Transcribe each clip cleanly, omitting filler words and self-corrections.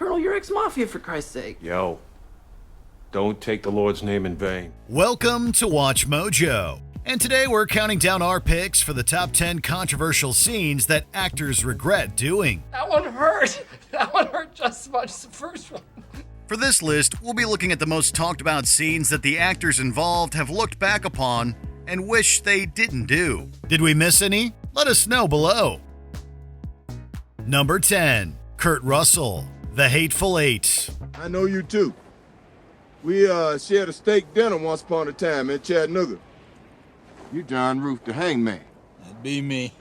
Colonel, you're ex-mafia, for Christ's sake. Yo, don't take the Lord's name in vain. Welcome to Watch Mojo. And today we're counting down our picks for the top 10 controversial scenes that actors regret doing. That one hurt. That one hurt just as much as the first one. For this list, we'll be looking at the most talked about scenes that the actors involved have looked back upon and wish they didn't do. Did we miss any? Let us know below. Number 10. Kurt Russell, The Hateful Eight. I know you too. We shared a steak dinner once upon a time in Chattanooga. You John Roof, the hangman. That'd be me.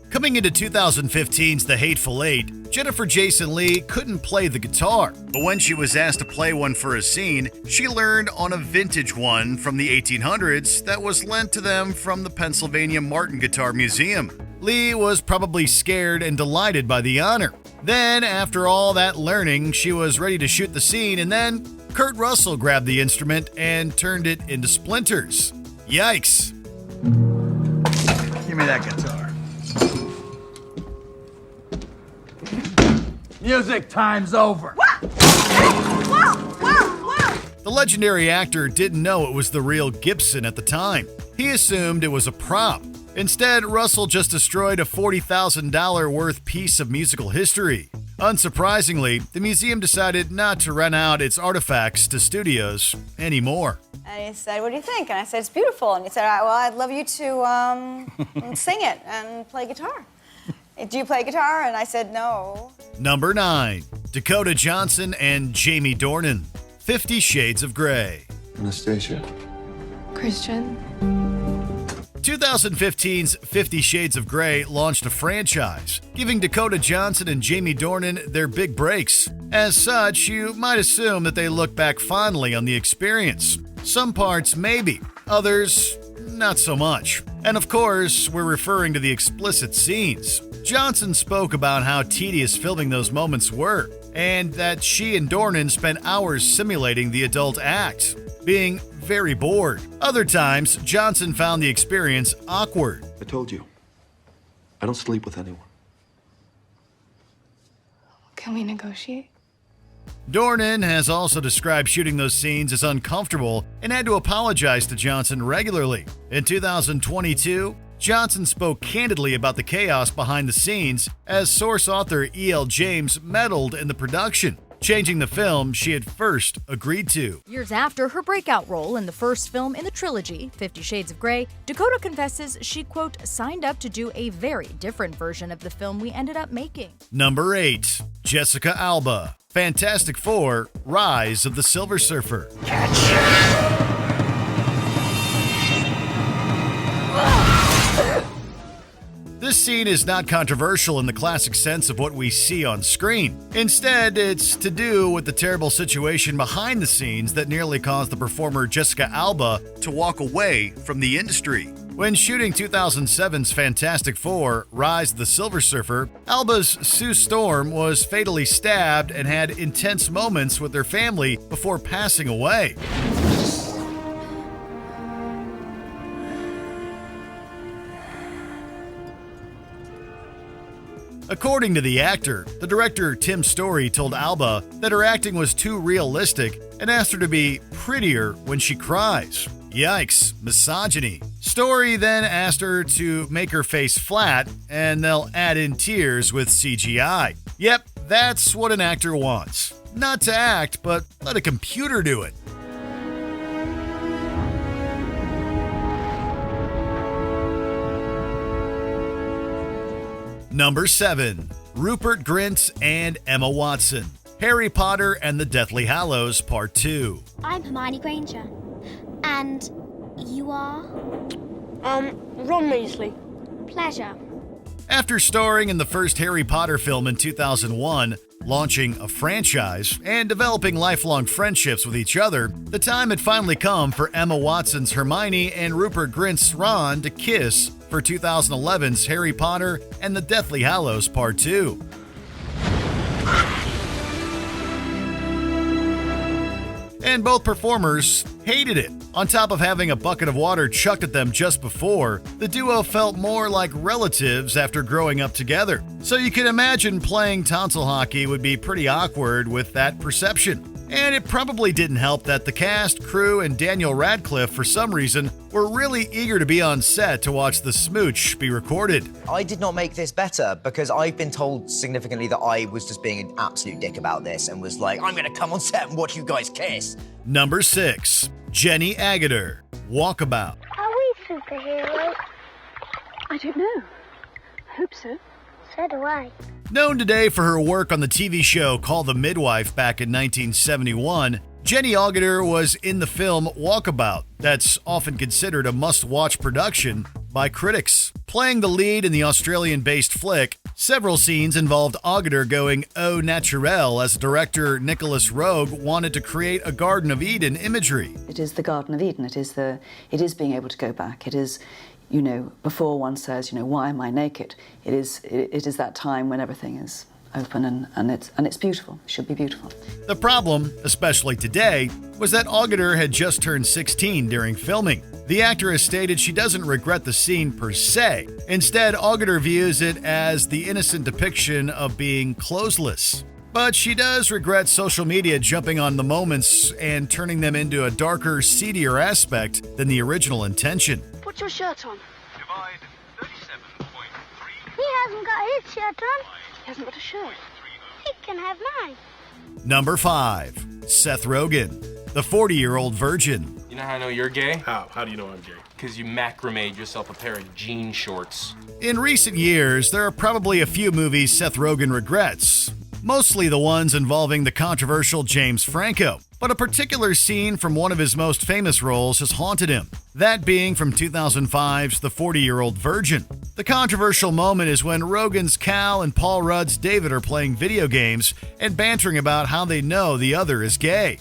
Coming into 2015's The Hateful Eight, Jennifer Jason Leigh couldn't play the guitar, but when she was asked to play one for a scene, she learned on a vintage one from the 1800s that was lent to them from the Pennsylvania Martin Guitar Museum. Leigh was probably scared and delighted by the honor. Then, after all that learning, she was ready to shoot the scene, and then Kurt Russell grabbed the instrument and turned it into splinters. Yikes. Give me that guitar. Music time's over. The legendary actor didn't know it was the real Gibson at the time. He assumed it was a prop. Instead, Russell just destroyed a $40,000 worth piece of musical history. Unsurprisingly, the museum decided not to rent out its artifacts to studios anymore. And he said, "What do you think?" And I said, "It's beautiful." And he said, "Well, I'd love you to sing it and play guitar. Do you play guitar?" And I said, "No." Number 9. Dakota Johnson and Jamie Dornan, 50 Shades of Grey. Anastasia. Christian. 2015's 50 Shades of Grey launched a franchise, giving Dakota Johnson and Jamie Dornan their big breaks. As such, you might assume that they look back fondly on the experience. Some parts maybe, others not so much. And of course, we're referring to the explicit scenes. Johnson spoke about how tedious filming those moments were, and that she and Dornan spent hours simulating the adult act, being very bored. Other times, Johnson found the experience awkward. I told you, I don't sleep with anyone. Can we negotiate? Dornan has also described shooting those scenes as uncomfortable and had to apologize to Johnson regularly. In 2022, Johnson spoke candidly about the chaos behind the scenes as source author E.L. James meddled in the production, changing the film she had first agreed to. Years after her breakout role in the first film in the trilogy, 50 Shades of Grey, Dakota confesses she, quote, signed up to do a very different version of the film we ended up making. Number 8. Jessica Alba, Fantastic Four, Rise of the Silver Surfer. This scene is not controversial in the classic sense of what we see on screen. Instead, it's to do with the terrible situation behind the scenes that nearly caused the performer Jessica Alba to walk away from the industry. When shooting 2007's Fantastic Four, Rise of the Silver Surfer, Alba's Sue Storm was fatally stabbed and had intense moments with her family before passing away. According to the actor, the director Tim Story told Alba that her acting was too realistic and asked her to be prettier when she cries. Yikes, misogyny. Story then asked her to make her face flat and they'll add in tears with CGI. Yep, that's what an actor wants. Not to act, but let a computer do it. Number 7. Rupert Grint and Emma Watson, Harry Potter and the Deathly Hallows Part 2. I'm Hermione Granger. And you are? Ron Weasley. Pleasure. After starring in the first Harry Potter film in 2001, launching a franchise, and developing lifelong friendships with each other, the time had finally come for Emma Watson's Hermione and Rupert Grint's Ron to kiss for 2011's Harry Potter and the Deathly Hallows Part 2. and both performers hated it. On top of having a bucket of water chucked at them just before, the duo felt more like relatives after growing up together. So you can imagine playing tonsil hockey would be pretty awkward with that perception. And it probably didn't help that the cast, crew, and Daniel Radcliffe, for some reason, were really eager to be on set to watch the smooch be recorded. I did not make this better because I've been told significantly that I was just being an absolute dick about this and was like, I'm gonna come on set and watch you guys kiss. Number 6. Jenny Agutter, Walkabout. Are we superheroes? I don't know. I hope so. So do I. Known today for her work on the TV show Call the Midwife back in 1971, Jenny Agutter was in the film Walkabout, that's often considered a must-watch production by critics. Playing the lead in the Australian-based flick, several scenes involved Agutter going au naturel as director Nicholas Roeg wanted to create a Garden of Eden imagery. It is the Garden of Eden. It is being able to go back. It is, you know, before one says, you know, why am I naked? It is that time when everything is open and it's beautiful. It should be beautiful. The problem, especially today, was that Agutter had just turned 16 during filming. The actor has stated she doesn't regret the scene per se. Instead, Agutter views it as the innocent depiction of being clothesless. But she does regret social media jumping on the moments and turning them into a darker, seedier aspect than the original intention. Put your shirt on. Divide 37.3. He hasn't got his shirt on. He hasn't got a shirt. He can have mine. Number 5. Seth Rogen, the 40-year-old virgin. You know how I know you're gay? How do you know I'm gay? Because you macrameed yourself a pair of jean shorts. In recent years, there are probably a few movies Seth Rogen regrets. Mostly the ones involving the controversial James Franco. But a particular scene from one of his most famous roles has haunted him. That being from 2005's The 40-Year-Old Virgin. The controversial moment is when Rogen's Cal and Paul Rudd's David are playing video games and bantering about how they know the other is gay.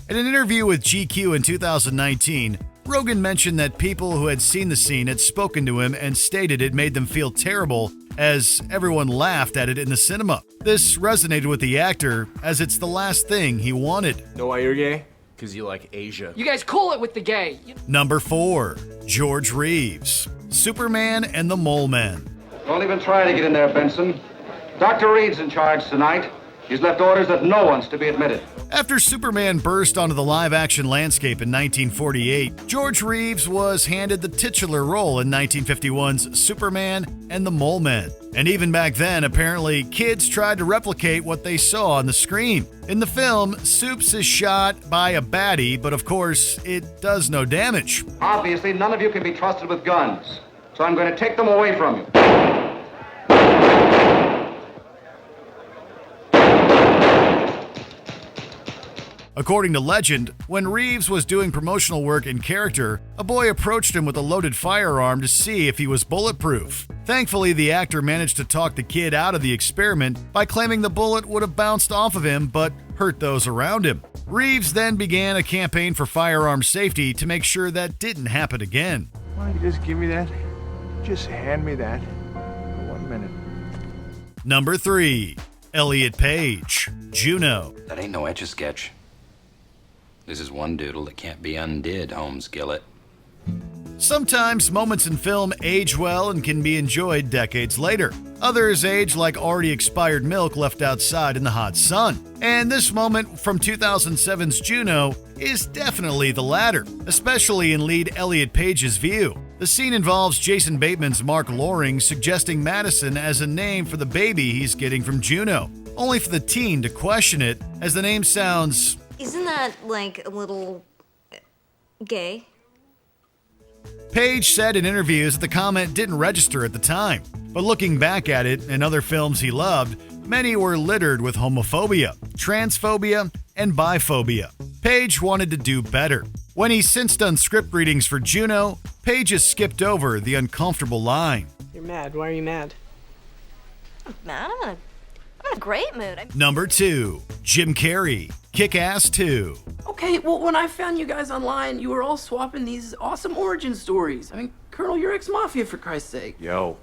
In an interview with GQ in 2019, Rogen mentioned that people who had seen the scene had spoken to him and stated it made them feel terrible as everyone laughed at it in the cinema. This resonated with the actor as it's the last thing he wanted. Know why you're gay? Because you like Asia. You guys cool it with the gay. Number 4. George Reeves, Superman and the Mole Men. Don't even try to get in there, Benson. Dr. Reed's in charge tonight. He's left orders that no one's to be admitted. After Superman burst onto the live-action landscape in 1948, George Reeves was handed the titular role in 1951's Superman and the Mole Men. And even back then, apparently, kids tried to replicate what they saw on the screen. In the film, Supes is shot by a baddie, but of course, it does no damage. Obviously, none of you can be trusted with guns, so I'm going to take them away from you. According to legend, when Reeves was doing promotional work in character, a boy approached him with a loaded firearm to see if he was bulletproof. Thankfully, the actor managed to talk the kid out of the experiment by claiming the bullet would have bounced off of him but hurt those around him. Reeves then began a campaign for firearm safety to make sure that didn't happen again. Why don't you just give me that? Just hand me that for 1 minute. Number 3. Elliott Page, Juno. That ain't no Etch-a-Sketch. This is one doodle that can't be undid, Holmes Gillett. Sometimes moments in film age well and can be enjoyed decades later. Others age like already expired milk left outside in the hot sun. And this moment from 2007's Juno is definitely the latter, especially in lead Elliott Page's view. The scene involves Jason Bateman's Mark Loring suggesting Madison as a name for the baby he's getting from Juno, only for the teen to question it, as the name sounds... Isn't that, like, a little... gay? Page said in interviews that the comment didn't register at the time, but looking back at it and other films he loved, many were littered with homophobia, transphobia, and biphobia. Page wanted to do better. When he's since done script readings for Juno, Page has skipped over the uncomfortable line. You're mad. Why are you mad? I'm mad? I'm in a great mood. Number 2. Jim Carrey, Kick Ass 2. Okay, well, when I found you guys online, you were all swapping these awesome origin stories. I mean, Colonel, you're ex-mafia, for Christ's sake. Yo,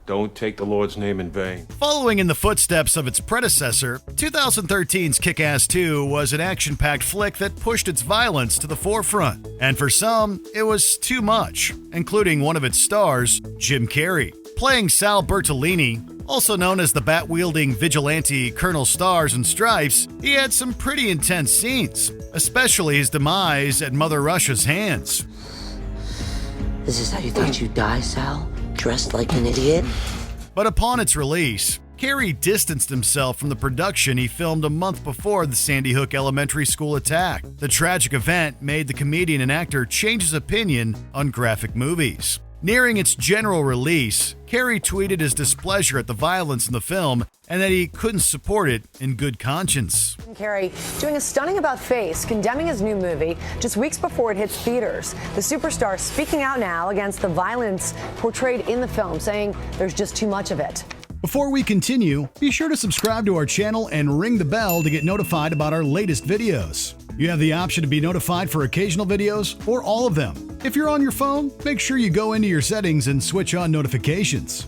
Don't take the Lord's name in vain. Following in the footsteps of its predecessor, 2013's Kick Ass 2 was an action-packed flick that pushed its violence to the forefront. And for some, it was too much, including one of its stars, Jim Carrey. Playing Sal Bertolini, also known as the bat-wielding vigilante Colonel Stars and Stripes, he had some pretty intense scenes, especially his demise at Mother Russia's hands. Is this how you thought you'd die, Sal? Dressed like an idiot? But upon its release, Carrey distanced himself from the production he filmed a month before the Sandy Hook Elementary School attack. The tragic event made the comedian and actor change his opinion on graphic movies. Nearing its general release, Carrey tweeted his displeasure at the violence in the film and that he couldn't support it in good conscience. Carrey doing a stunning about-face, condemning his new movie just weeks before it hits theaters. The superstar speaking out now against the violence portrayed in the film, saying there's just too much of it. Before we continue, be sure to subscribe to our channel and ring the bell to get notified about our latest videos. You have the option to be notified for occasional videos or all of them. If you're on your phone, make sure you go into your settings and switch on notifications.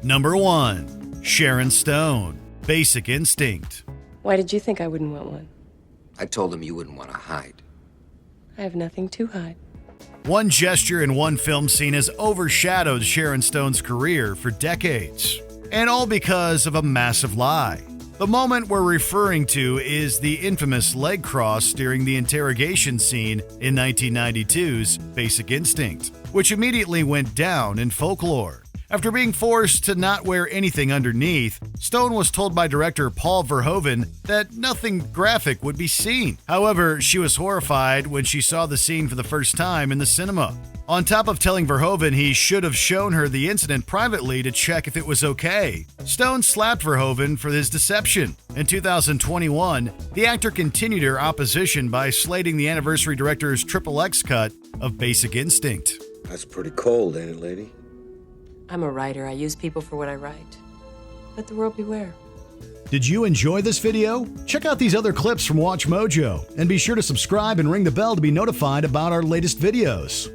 Number 1. Sharon Stone, Basic Instinct. Why did you think I wouldn't want one? I told him you wouldn't want to hide. I have nothing to hide. One gesture in one film scene has overshadowed Sharon Stone's career for decades, and all because of a massive lie. The moment we're referring to is the infamous leg cross during the interrogation scene in 1992's Basic Instinct, which immediately went down in folklore. After being forced to not wear anything underneath, Stone was told by director Paul Verhoeven that nothing graphic would be seen. However, she was horrified when she saw the scene for the first time in the cinema. On top of telling Verhoeven he should have shown her the incident privately to check if it was okay, Stone slapped Verhoeven for his deception. In 2021, the actor continued her opposition by slating the anniversary director's XXX cut of Basic Instinct. That's pretty cold, ain't it, lady? I'm a writer. I use people for what I write. Let the world beware. Did you enjoy this video? Check out these other clips from WatchMojo and be sure to subscribe and ring the bell to be notified about our latest videos.